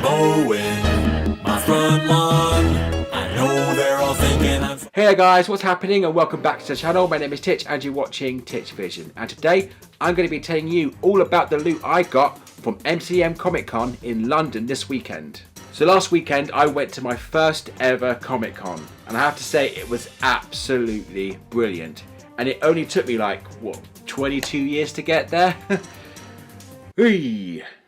mowing my front lawn. I know they're all thinking I'm... Hey there guys, what's happening and welcome back to the channel. My name is Titch and you're watching Titch Vision. And today I'm going to be telling you all about the loot I got from MCM Comic Con in London this weekend. So last weekend I went to my first ever Comic Con and I have to say it was absolutely brilliant. And it only took me like, what, 22 years to get there?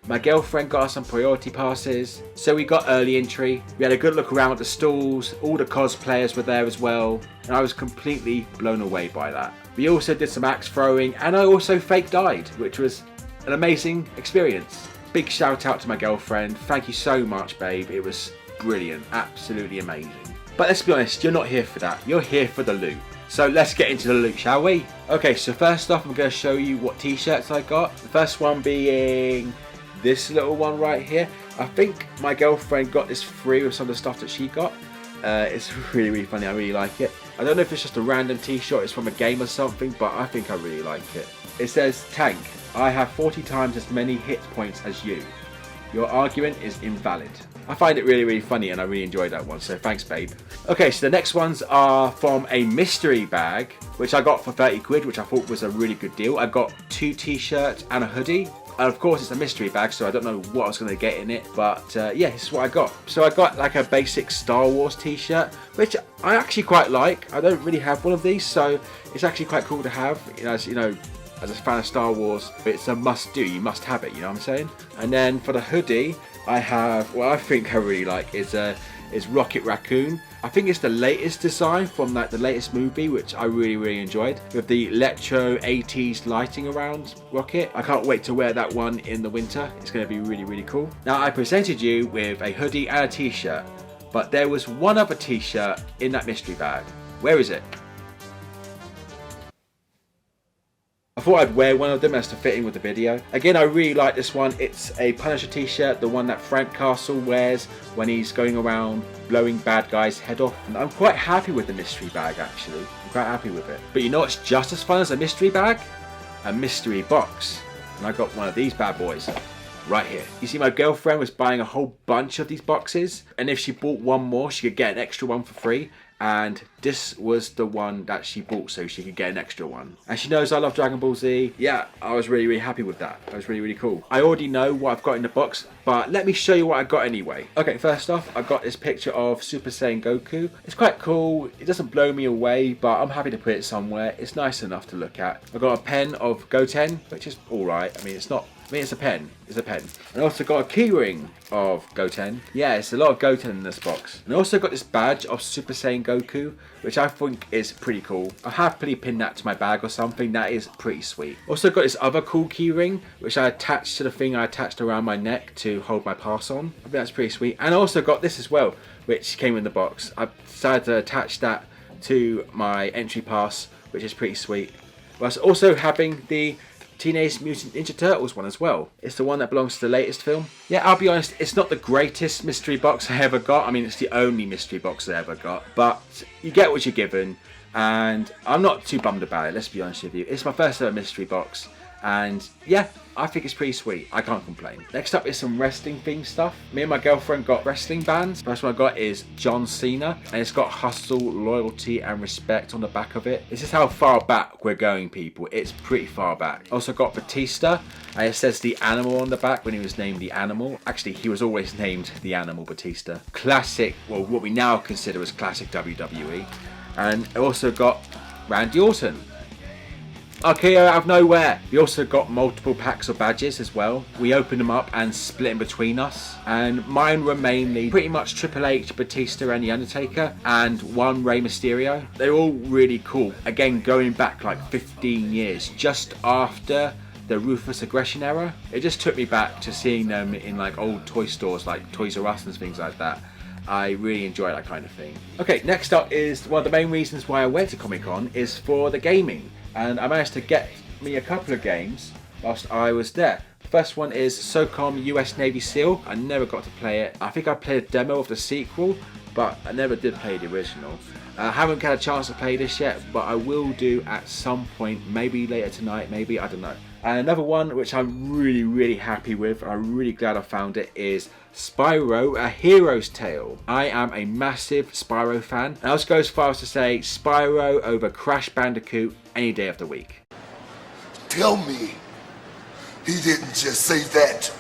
My girlfriend got us some priority passes, so we got early entry. We had a good look around at the stalls, all the cosplayers were there as well, and I was completely blown away by that. We also did some axe throwing, and I also fake died, which was an amazing experience. Big shout out to my girlfriend, thank you so much babe, it was brilliant, absolutely amazing. But let's be honest, you're not here for that, you're here for the loot. So let's get into the loot, shall we? Okay, so first off I'm going to show you what t-shirts I got. The first one being this little one right here. I think my girlfriend got this free with some of the stuff that she got. It's really funny, I really like it. I don't know if it's just a random t-shirt, it's from a game or something, but I think I really like it. It says, Tank, I have 40 times as many hit points as you. Your argument is invalid. I find it really funny and I really enjoyed that one, so thanks babe. Okay, so the next ones are from a mystery bag, which I got for 30 quid, which I thought was a really good deal. I got 2 t-shirts and a hoodie. And of course it's a mystery bag, so I don't know what I was going to get in it, but yeah, this is what I got. So I got like a basic Star Wars t-shirt, which I actually quite like. I don't really have one of these, so it's actually quite cool to have, as a fan of Star Wars. It's a must do, you must have it, you know what I'm saying? And then for the hoodie, I have, what I think I really like is Rocket Raccoon. I think it's the latest design from like the latest movie, which I really enjoyed, with the electro 80s lighting around Rocket. I can't wait to wear that one in the winter. It's going to be really cool. Now I presented you with a hoodie and a t-shirt, but there was one other t-shirt in that mystery bag. Where is it? I thought I'd wear one of them as to fit in with the video. Again, I really like this one. It's a Punisher t-shirt, the one that Frank Castle wears when he's going around blowing bad guys' head off. And I'm quite happy with the mystery bag actually. I'm quite happy with it. But you know what's just as fun as a mystery bag? A mystery box. And I got one of these bad boys right here. You see, my girlfriend was buying a whole bunch of these boxes, and if she bought one more she could get an extra one for free. And this was the one that she bought so she could get an extra one. And she knows I love Dragon Ball Z. Yeah, I was really happy with that. That was really cool. I already know what I've got in the box, but let me show you what I got anyway. Okay, first off, I got this picture of Super Saiyan Goku. It's quite cool. It doesn't blow me away, but I'm happy to put it somewhere. It's nice enough to look at. I got a pen of Goten, which is alright. I mean, it's not... it's a pen. It's a pen. I also got a keyring of Goten. Yeah, it's a lot of Goten in this box. And I also got this badge of Super Saiyan Goku, which I think is pretty cool. I'll happily pin that to my bag or something. That is pretty sweet. Also got this other cool keyring, which I attached to the thing I attached around my neck to hold my pass on. I think that's pretty sweet. And I also got this as well, which came in the box. I decided to attach that to my entry pass, which is pretty sweet. Whilst also having the Teenage Mutant Ninja Turtles one as well. It's the one that belongs to the latest film. Yeah, I'll be honest, it's not the greatest mystery box I ever got. I mean, it's the only mystery box I ever got. But you get what you're given, and I'm not too bummed about it, let's be honest with you. It's my first ever mystery box, and yeah, I think it's pretty sweet. I can't complain. Next up is some wrestling themed stuff. Me and my girlfriend got wrestling bands. First one I got is John Cena, and it's got hustle, loyalty and respect on the back of it. This is how far back we're going, people. It's pretty far back. Also got Batista, and it says the animal on the back when he was named the Animal. Actually, he was always named the Animal, Batista. Classic, well, what we now consider as classic WWE. And I also got Randy Orton. Okay, out of nowhere. We also got multiple packs of badges as well. We opened them up and split them between us. And mine were mainly pretty much Triple H, Batista and The Undertaker, and one Rey Mysterio. They're all really cool. Again, going back like 15 years, just after the Ruthless Aggression era. It just took me back to seeing them in like old toy stores like Toys R Us and things like that. I really enjoy that kind of thing. Okay, next up is one of the main reasons why I went to Comic Con is for the gaming. And I managed to get me a couple of games whilst I was there. The first one is SOCOM US Navy SEAL. I never got to play it. I think I played a demo of the sequel, but I never did play the original. I haven't had a chance to play this yet, but I will do at some point, maybe later tonight, maybe, I don't know. And another one which I'm really happy with, I'm really glad I found it, is Spyro: A Hero's Tale. I am a massive Spyro fan, and I'll just go as far as to say Spyro over Crash Bandicoot any day of the week. Tell me, he didn't just say that.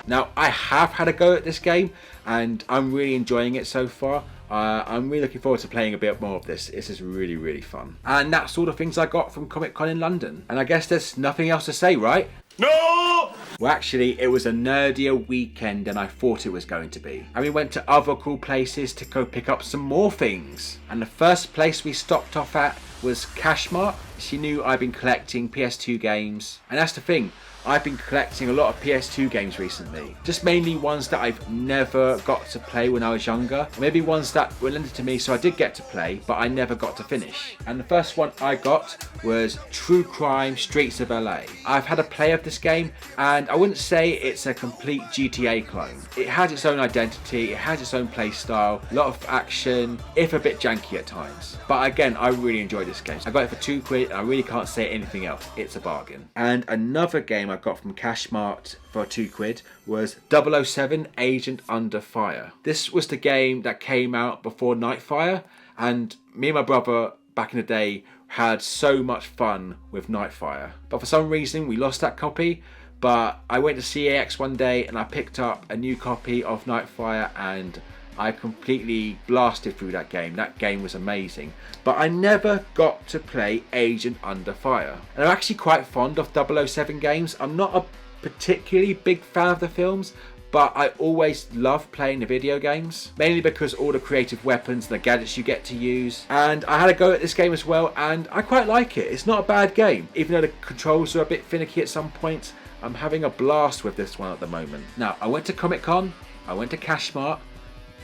Now, I have had a go at this game, and I'm really enjoying it so far. I'm really looking forward to playing a bit more of this. This is really fun. And that's all the things I got from Comic Con in London. And I guess there's nothing else to say, right? No! Well, actually, it was a nerdier weekend than I thought it was going to be. And we went to other cool places to go pick up some more things. And the first place we stopped off at was Cashmart. She knew I'd been collecting PS2 games. And that's the thing. I've been collecting a lot of PS2 games recently. Just mainly ones that I've never got to play when I was younger. Maybe ones that were lended to me so I did get to play, but I never got to finish. And the first one I got was True Crime Streets of LA. I've had a play of this game, and I wouldn't say it's a complete GTA clone. It has its own identity, it has its own play style, a lot of action, if a bit janky at times. But again, I really enjoyed this game. I got it for £2 and I really can't say anything else. It's a bargain. And another game I got from Cashmart for £2 was 007 Agent Under Fire. This was the game that came out before Nightfire, and me and my brother back in the day had so much fun with Nightfire. But for some reason we lost that copy, but I went to CAX one day and I picked up a new copy of Nightfire and I completely blasted through that game. That game was amazing. But I never got to play Agent Under Fire. And I'm actually quite fond of 007 games. I'm not a particularly big fan of the films, but I always love playing the video games. Mainly because all the creative weapons and the gadgets you get to use. And I had a go at this game as well, and I quite like it. It's not a bad game. Even though the controls are a bit finicky at some points, I'm having a blast with this one at the moment. Now, I went to Comic Con, I went to Cashmart.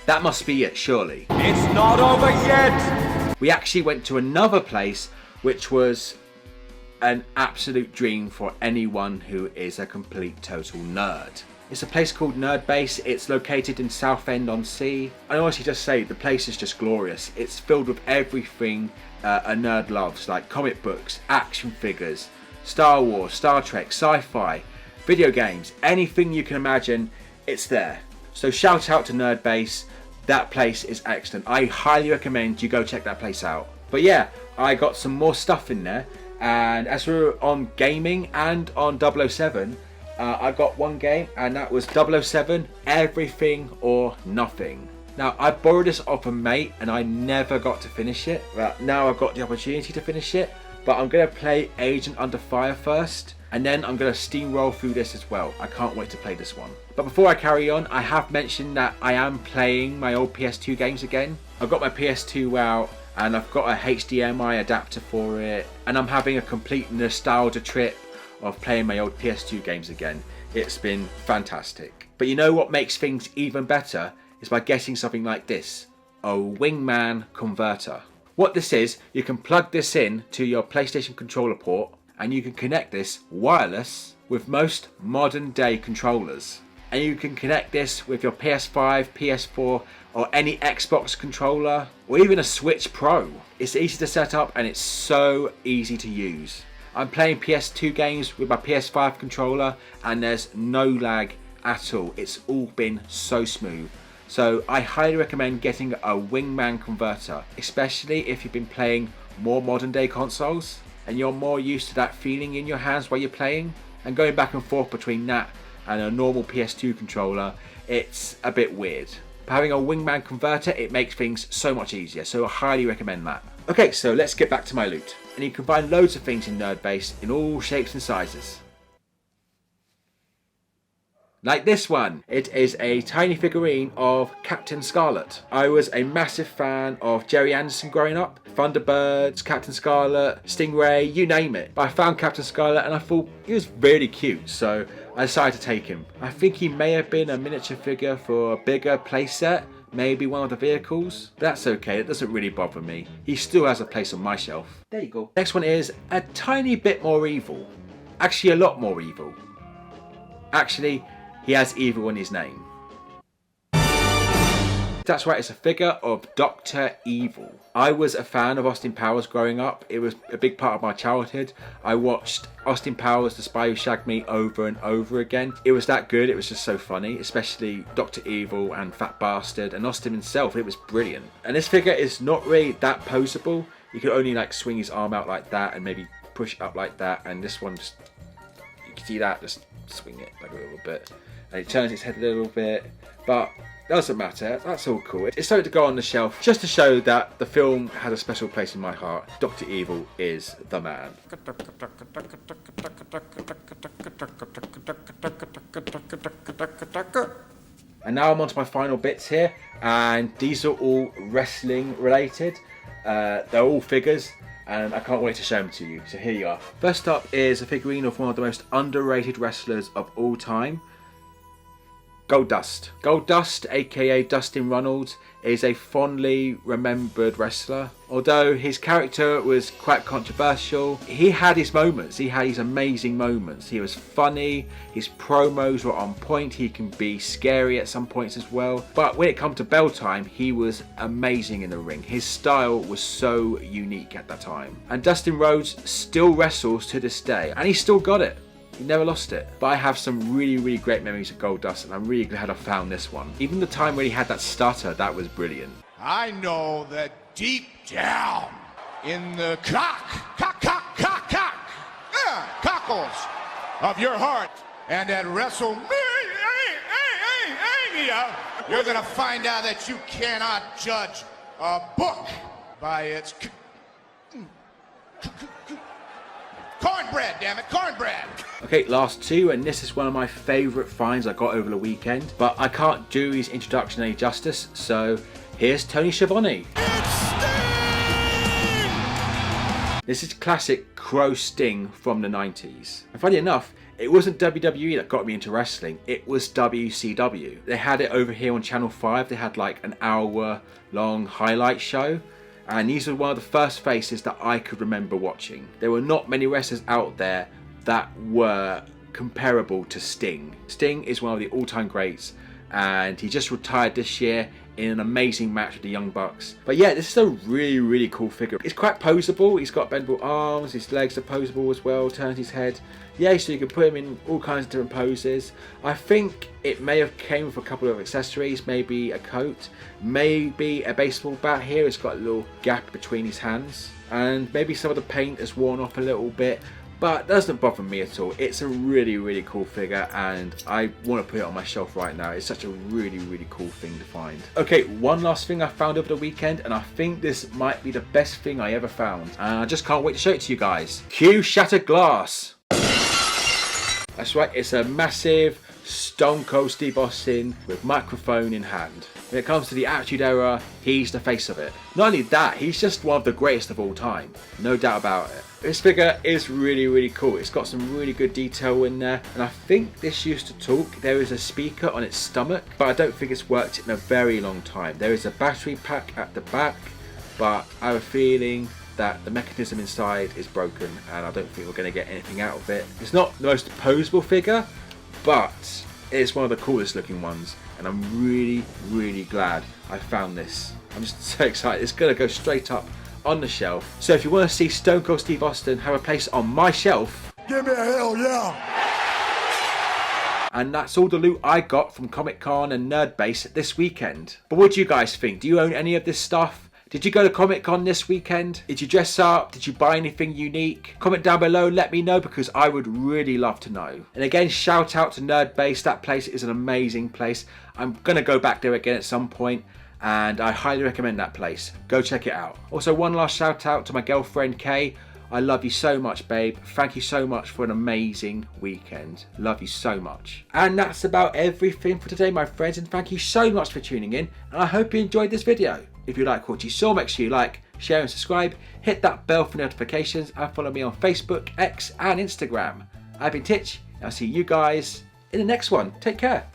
That must be it, surely. It's not over yet! We actually went to another place which was an absolute dream for anyone who is a complete total nerd. It's a place called Nerd Base. It's located in Southend-on-Sea. I honestly just say the place is just glorious. It's filled with everything a nerd loves, like comic books, action figures, Star Wars, Star Trek, sci-fi, video games, anything you can imagine, it's there. So shout out to Nerd Base. That place is excellent. I highly recommend you go check that place out. But yeah, I got some more stuff in there. And as we're on gaming and on 007, I got one game, and that was 007 Everything or Nothing. Now, I borrowed this off a mate and I never got to finish it. But now I've got the opportunity to finish it. But I'm going to play Agent Under Fire first, and then I'm going to steamroll through this as well. I can't wait to play this one. But before I carry on, I have mentioned that I am playing my old PS2 games again. I've got my PS2 out, and I've got a HDMI adapter for it, and I'm having a complete nostalgia trip of playing my old PS2 games again. It's been fantastic. But you know what makes things even better is by getting something like this, a Wingman converter. What this is, you can plug this in to your PlayStation controller port, and you can connect this wireless with most modern day controllers. And you can connect this with your PS5, PS4, or any Xbox controller, or even a Switch Pro. It's easy to set up and it's so easy to use. I'm playing PS2 games with my PS5 controller and there's no lag at all. It's all been so smooth. So I highly recommend getting a Wingman converter, especially if you've been playing more modern day consoles and you're more used to that feeling in your hands while you're playing, and going back and forth between that and a normal PS2 controller, it's a bit weird. But having a Wingman converter, it makes things so much easier, so I highly recommend that. Okay, so let's get back to my loot. And you can find loads of things in Nerd Base in all shapes and sizes. Like this one. It is a tiny figurine of Captain Scarlet. I was a massive fan of Jerry Anderson growing up. Thunderbirds, Captain Scarlet, Stingray, you name it. But I found Captain Scarlet and I thought he was really cute, so I decided to take him. I think he may have been a miniature figure for a bigger playset, maybe one of the vehicles. But that's okay, it doesn't really bother me. He still has a place on my shelf. There you go. Next one is a tiny bit more evil. Actually, a lot more evil. Actually, he has evil in his name. That's right, it's a figure of Dr. Evil. I was a fan of Austin Powers growing up. It was a big part of my childhood. I watched Austin Powers, The Spy Who Shagged Me over and over again. It was that good, it was just so funny, especially Dr. Evil and Fat Bastard and Austin himself. It was brilliant. And this figure is not really that poseable. You can only like swing his arm out like that and maybe push it up like that, and this one just, you can see that, just swing it like a little bit. And it turns its head a little bit, but doesn't matter, that's all cool. It's something to go on the shelf just to show that the film has a special place in my heart. Dr. Evil is the man. And now I'm on to my final bits here, and these are all wrestling related. They're all figures, and I can't wait to show them to you. So here you are. First up is a figurine of one of the most underrated wrestlers of all time, Goldust. Goldust, aka Dustin Runnels, is a fondly remembered wrestler. Although his character was quite controversial, he had his moments. He had his amazing moments. He was funny, his promos were on point, he can be scary at some points as well. But when it comes to bell time, he was amazing in the ring. His style was so unique at that time. And Dustin Rhodes still wrestles to this day, and he's still got it. He never lost it. But I have some really great memories of Goldust, and I'm really glad I found this one. Even the time when he had that stutter, that was brilliant. I know that deep down in the cockles of your heart and at WrestleMania, you're gonna find out that you cannot judge a book by its cornbread, damn it, cornbread. Okay, last two, and this is one of my favourite finds I got over the weekend, but I can't do his introduction any justice, so here's Tony Schiavone. This is classic Crow Sting from the 90s. And funny enough, it wasn't WWE that got me into wrestling, it was WCW. They had it over here on Channel 5, they had like an hour-long highlight show. And these were one of the first faces that I could remember watching. There were not many wrestlers out there that were comparable to Sting. Sting is one of the all-time greats, and he just retired this year in an amazing match with the Young Bucks. But yeah, this is a really cool figure. It's quite poseable. He's got bendable arms, his legs are poseable as well, turns his head. Yeah, so you can put him in all kinds of different poses. I think it may have came with a couple of accessories, maybe a coat, maybe a baseball bat here. It's got a little gap between his hands, and maybe some of the paint has worn off a little bit. But it doesn't bother me at all. It's a really cool figure, and I want to put it on my shelf right now. It's such a really cool thing to find. Okay, one last thing I found over the weekend, and I think this might be the best thing I ever found. And I just can't wait to show it to you guys. Cue Shattered Glass. That's right, it's a massive Stone Cold Steve Austin with microphone in hand. When it comes to the Attitude Era, he's the face of it. Not only that, he's just one of the greatest of all time. No doubt about it. This figure is really cool. It's got some really good detail in there, and I think this used to talk. There is a speaker on its stomach, but I don't think it's worked in a very long time. There is a battery pack at the back, but I have a feeling that the mechanism inside is broken, and I don't think we're going to get anything out of it. It's not the most poseable figure, but it's one of the coolest looking ones, and I'm really glad I found this. I'm just so excited. It's going to go straight up on the shelf. So if you want to see Stone Cold Steve Austin have a place on my shelf, Give me a hell yeah! And that's all the loot I got from Comic Con and Nerd Base this weekend. But what do you guys think? Do you own any of this stuff? Did you go to Comic Con this weekend? Did you dress up? Did you buy anything unique? Comment down below, let me know, because I would really love to know. And again, shout out to Nerd Base. That place is an amazing place. I'm going to go back there again at some point, and I highly recommend that place. Go check it out. Also, one last shout out to my girlfriend Kay. I love you so much, babe. Thank you so much for an amazing weekend. Love you so much. And that's about everything for today, my friends, and thank you so much for tuning in, and I hope you enjoyed this video. If you like what you saw, make sure you like, share and subscribe. Hit that bell for notifications, and follow me on Facebook, X and Instagram. I've been Titch, and I'll see you guys in the next one. Take care.